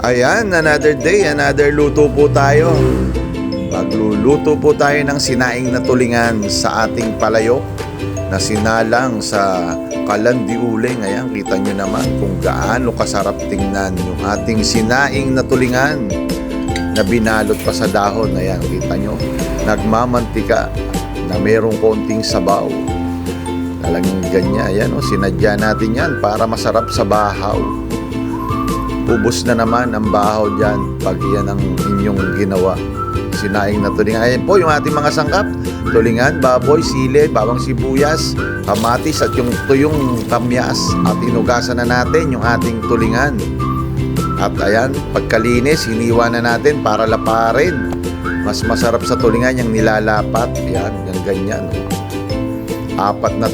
Ayan, another day, another luto po tayo. Magluluto po tayo ng sinaing na tulingan sa ating palayok na sinalang sa Kalandi Uling. Ayan, kita nyo naman kung gaano kasarap tingnan yung ating sinaing na tulingan na binalot pa sa dahon. Ayan, kita nyo, nagmamantika na mayroong konting sabaw. Talagang ganyan, ayan, sinadya natin yan para masarap sa bahaw. Ubos na naman ang bahaw dyan pag yan ang inyong ginawa. Sinaing na tulingan. Ayan po yung ating mga sangkap. Tulingan, baboy, sili, bawang sibuyas, kamatis at yung tuyong kamyas. At inugasan na natin yung ating tulingan. At ayan, pagkalinis, hiniwa na natin para laparin. Mas masarap sa tulingan yung nilalapat. Ayan, yung ganyan. 4 na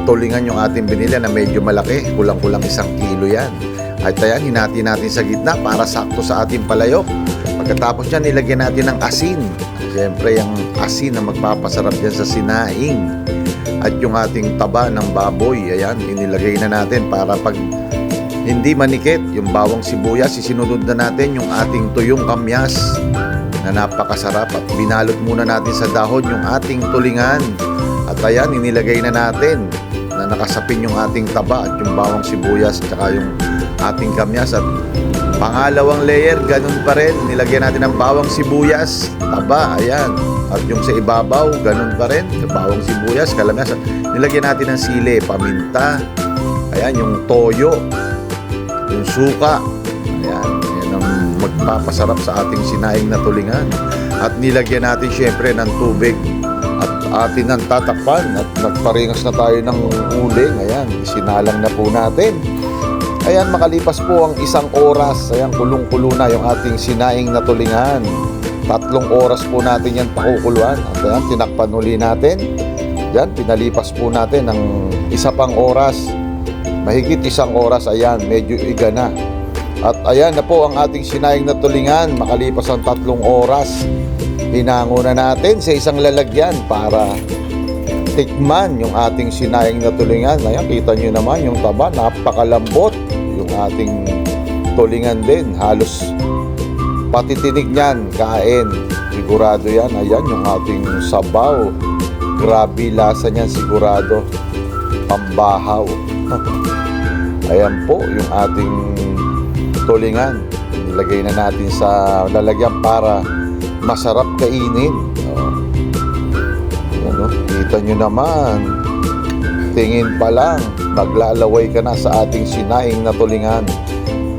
tulingan yung ating binili na medyo malaki. Kulang-kulang 1 kilo yan. At ayan, hinati natin sa gitna para sakto sa ating palayok. Pagkatapos yan, nilagyan natin ng asin. Siyempre, yung asin na magpapasarap yan sa sinaing. At yung ating taba ng baboy, ayan, inilagay na natin para pag hindi manikit, yung bawang sibuyas, isinunod na natin yung ating tuyong kamyas na napakasarap. At binalot muna natin sa dahon yung ating tulingan. At ayan, inilagay na natin na nakasapin yung ating taba at yung bawang sibuyas at yung ating kamyas. At pangalawang layer, ganun pa rin, nilagyan natin ng bawang sibuyas, taba, ayan. At yung sa ibabaw, ganun pa rin, bawang sibuyas, kalamyas. At nilagyan natin ng sili, paminta, ayan, yung toyo, yung suka, ayan, ayan ang magpapasarap sa ating sinaing na tulingan. At nilagyan natin syempre ng tubig at atin ang tatakpan at nagparingas na tayo ng uling. Ayan, sinalang na po natin. Ayan, makalipas po ang 1 oras. Ayan, kulong-kulo na yung ating sinaing na tulingan. 3 oras po natin yan pakukuluan. At ayan, tinakpan uli natin. Ayan, pinalipas po natin ng 1 pang oras. Mahigit 1 oras. Ayan, medyo iga na. At ayan na po ang ating sinaing na tulingan. Makalipas ang 3 oras. Hinango na natin sa isang lalagyan para tikman yung ating sinaing na tulingan. Ayan, kita nyo naman yung taba, napakalambot. Yung ating tulingan din, halos pati tinig niyan, kain. Sigurado yan. Ayan, yung ating sabaw. Grabe lasa niyan, sigurado. Pambahaw. Ayan po, yung ating tulingan. Nilagay na natin sa lalagyan para masarap kainin. Ano, kita nyo naman, tingin pa lang maglalaway ka na sa ating sinaing na tulingan.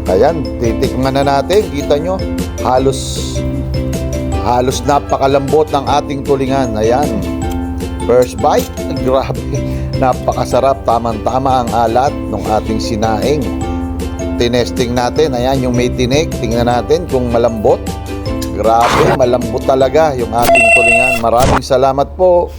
Ayan, titikman na natin. Kita nyo, halos napakalambot ng ating tulingan. Ayan, first bite, grabe, napakasarap. Tamang-tama ang alat ng ating sinaing. Tinesting natin, ayan, yung may tinik, tingnan natin kung malambot. Grabe, malambot talaga yung ating tulingan. Maraming salamat po.